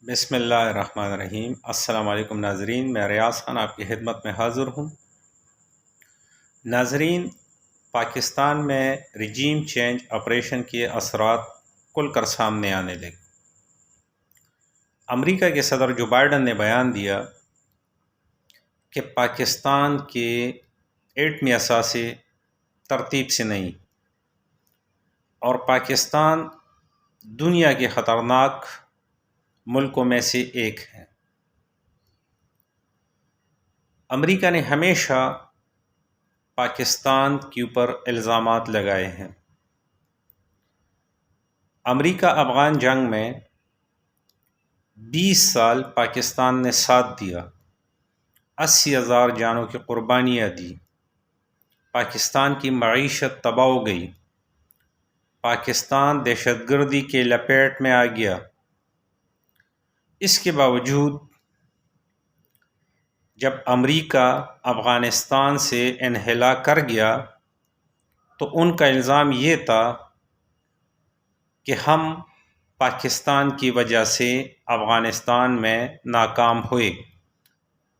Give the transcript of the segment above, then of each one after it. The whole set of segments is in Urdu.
بسم اللہ الرحمن الرحیم۔ السلام علیکم ناظرین، میں ریاض خان آپ کی خدمت میں حاضر ہوں۔ ناظرین، پاکستان میں رجیم چینج آپریشن کے اثرات کھل کر سامنے آنے لگے۔ امریکہ کے صدر جو بائیڈن نے بیان دیا کہ پاکستان کے ایٹمی اثاثے ترتیب سے نہیں اور پاکستان دنیا کے خطرناک ملکوں میں سے ایک ہے۔ امریکہ نے ہمیشہ پاکستان کے اوپر الزامات لگائے ہیں۔ امریکہ افغان جنگ میں 20 سال پاکستان نے ساتھ دیا، 80,000 جانوں کی قربانیاں دی، پاکستان کی معیشت تباہ ہو گئی، پاکستان دہشت گردی کے لپیٹ میں آ گیا۔ اس کے باوجود جب امریکہ افغانستان سے انخلا کر گیا تو ان کا الزام یہ تھا کہ ہم پاکستان کی وجہ سے افغانستان میں ناکام ہوئے،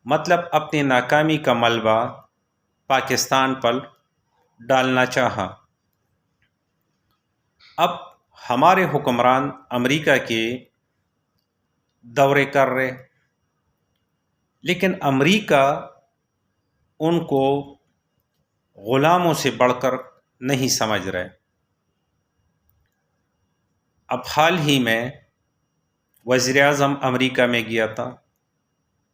مطلب اپنی ناکامی کا ملبہ پاکستان پر ڈالنا چاہا۔ اب ہمارے حکمران امریکہ کے دورے کر رہے، لیکن امریکہ ان کو غلاموں سے بڑھ کر نہیں سمجھ رہے۔ اب حال ہی میں وزیر اعظم امریکہ میں گیا تھا،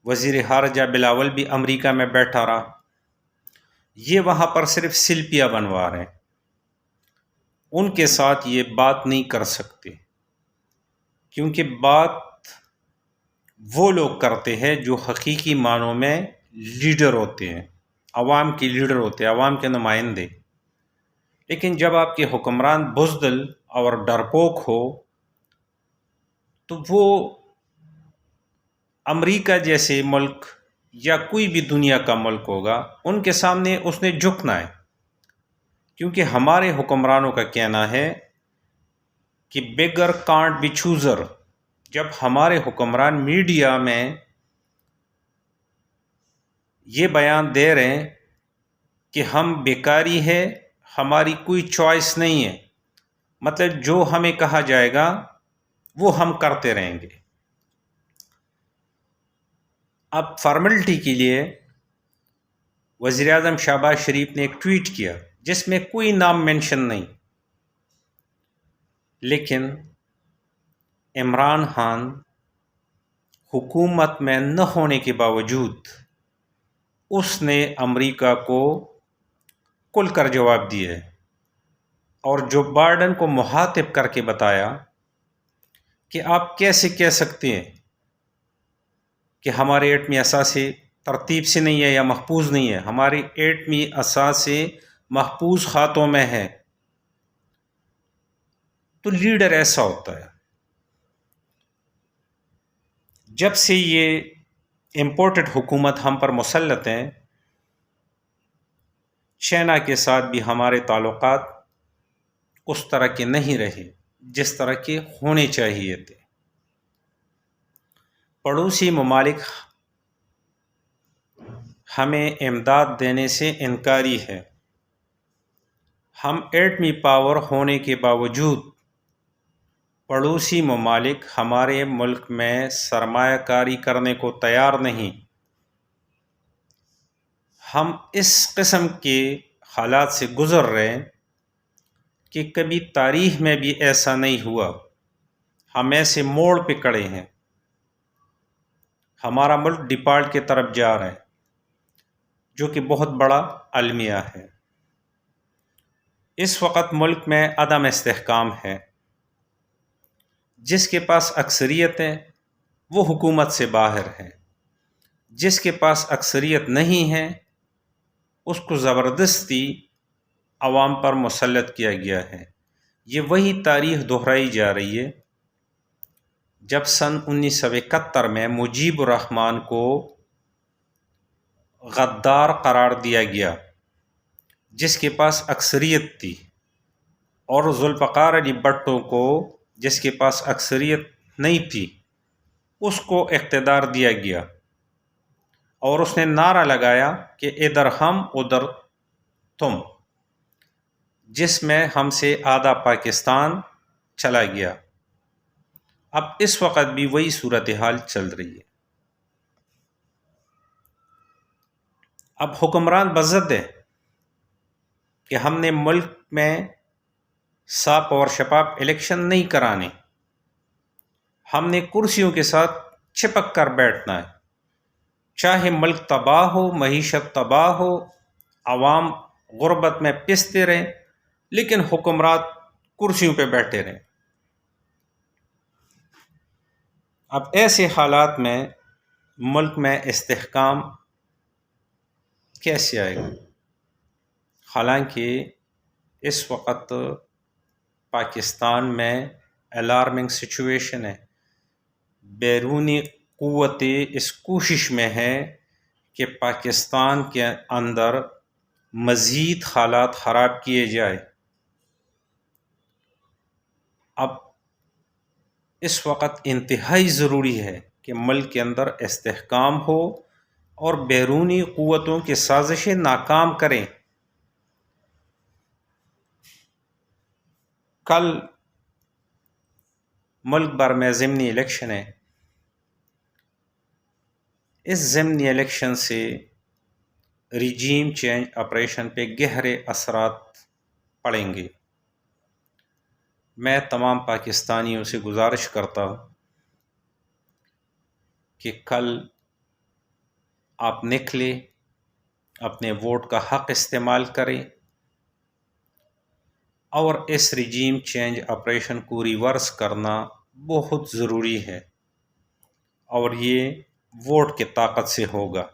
وزیر خارجہ بلاول بھی امریکہ میں بیٹھا رہا۔ یہ وہاں پر صرف سلپیاں بنوا رہے ہیں، ان کے ساتھ یہ بات نہیں کر سکتے، کیونکہ بات وہ لوگ کرتے ہیں جو حقیقی معنوں میں لیڈر ہوتے ہیں، عوام کے لیڈر ہوتے ہیں، عوام کے نمائندے۔ لیکن جب آپ کے حکمران بزدل اور ڈرپوک ہو تو وہ امریکہ جیسے ملک یا کوئی بھی دنیا کا ملک ہوگا، ان کے سامنے اس نے جھکنا ہے، کیونکہ ہمارے حکمرانوں کا کہنا ہے کہ بیگر کانٹ بی چوزر۔ جب ہمارے حکمران میڈیا میں یہ بیان دے رہے ہیں کہ ہم بیکاری ہے، ہماری کوئی چوائس نہیں ہے، مطلب جو ہمیں کہا جائے گا وہ ہم کرتے رہیں گے۔ اب فارمیلٹی کے لیے وزیر اعظم شہباز شریف نے ایک ٹویٹ کیا جس میں کوئی نام مینشن نہیں، لیکن عمران خان حکومت میں نہ ہونے کے باوجود اس نے امریکہ کو کھل کر جواب دیے اور جو بائیڈن کو مخاطب کر کے بتایا کہ آپ کیسے کہہ سکتے ہیں کہ ہمارے ایٹمی اثاثے ترتیب سے نہیں ہے یا محفوظ نہیں ہے، ہماری ایٹمی اثاثے محفوظ ہاتھوں میں ہے۔ تو لیڈر ایسا ہوتا ہے۔ جب سے یہ امپورٹڈ حکومت ہم پر مسلط ہیں، چائنا کے ساتھ بھی ہمارے تعلقات اس طرح کے نہیں رہے جس طرح کے ہونے چاہیے تھے۔ پڑوسی ممالک ہمیں امداد دینے سے انکاری ہے۔ ہم ایٹمی پاور ہونے کے باوجود پڑوسی ممالک ہمارے ملک میں سرمایہ کاری کرنے کو تیار نہیں۔ ہم اس قسم کے حالات سے گزر رہے ہیں کہ کبھی تاریخ میں بھی ایسا نہیں ہوا۔ ہم ایسے موڑ پہ کھڑے ہیں، ہمارا ملک ڈیفالٹ کی طرف جا رہا ہے، جو کہ بہت بڑا المیہ ہے۔ اس وقت ملک میں عدم استحکام ہے۔ جس کے پاس اکثریت ہے وہ حکومت سے باہر ہے، جس کے پاس اکثریت نہیں ہے اس کو زبردستی عوام پر مسلط کیا گیا ہے۔ یہ وہی تاریخ دہرائی جا رہی ہے۔ جب سن 1971 میں مجیب الرحمن کو غدار قرار دیا گیا جس کے پاس اکثریت تھی، اور ذوالفقار علی بھٹو کو جس کے پاس اکثریت نہیں تھی، اس کو اقتدار دیا گیا اور اس نے نعرہ لگایا کہ ادھر ہم ادھر تم، جس میں ہم سے آدھا پاکستان چلا گیا۔ اب اس وقت بھی وہی صورتحال چل رہی ہے۔ اب حکمران بضد ہے کہ ہم نے ملک میں صاف اور شفاف الیکشن نہیں کرانے، ہم نے کرسیوں کے ساتھ چپک کر بیٹھنا ہے، چاہے ملک تباہ ہو، معیشت تباہ ہو، عوام غربت میں پستے رہیں، لیکن حکمرات کرسیوں پہ بیٹھے رہیں۔ اب ایسے حالات میں ملک میں استحکام کیسے آئے گا؟ حالانکہ اس وقت پاکستان میں الارمنگ سچویشن ہے، بیرونی قوتیں اس کوشش میں ہیں کہ پاکستان کے اندر مزید حالات خراب کیے جائے۔ اب اس وقت انتہائی ضروری ہے کہ ملک کے اندر استحکام ہو اور بیرونی قوتوں کی سازشیں ناکام کریں۔ کل ملک بھر میں ضمنی الیکشن ہے، اس ضمنی الیکشن سے رجیم چینج آپریشن پہ گہرے اثرات پڑیں گے۔ میں تمام پاکستانیوں سے گزارش کرتا ہوں کہ کل آپ نکلے، اپنے ووٹ کا حق استعمال کریں اور اس رجیم چینج آپریشن کو ریورس کرنا بہت ضروری ہے، اور یہ ووٹ کی طاقت سے ہوگا۔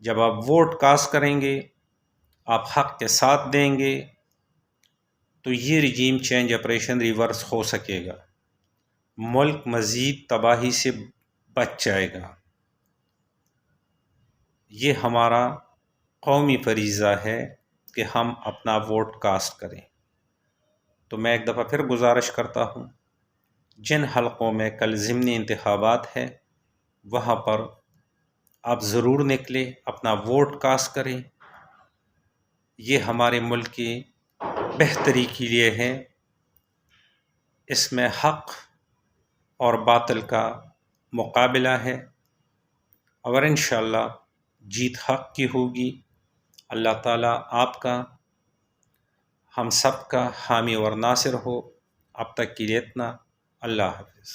جب آپ ووٹ کاسٹ کریں گے، آپ حق کے ساتھ دیں گے، تو یہ رجیم چینج آپریشن ریورس ہو سکے گا، ملک مزید تباہی سے بچ جائے گا۔ یہ ہمارا قومی فریضہ ہے کہ ہم اپنا ووٹ کاسٹ کریں۔ تو میں ایک دفعہ پھر گزارش کرتا ہوں، جن حلقوں میں کل ضمنی انتخابات ہے وہاں پر آپ ضرور نکلیں، اپنا ووٹ کاسٹ کریں۔ یہ ہمارے ملک کی بہتری کے لیے ہے، اس میں حق اور باطل کا مقابلہ ہے، اور انشاءاللہ جیت حق کی ہوگی۔ اللہ تعالیٰ آپ کا، ہم سب کا حامی اور ناصر ہو۔ اب تک کے لیے اتنا، اللہ حافظ۔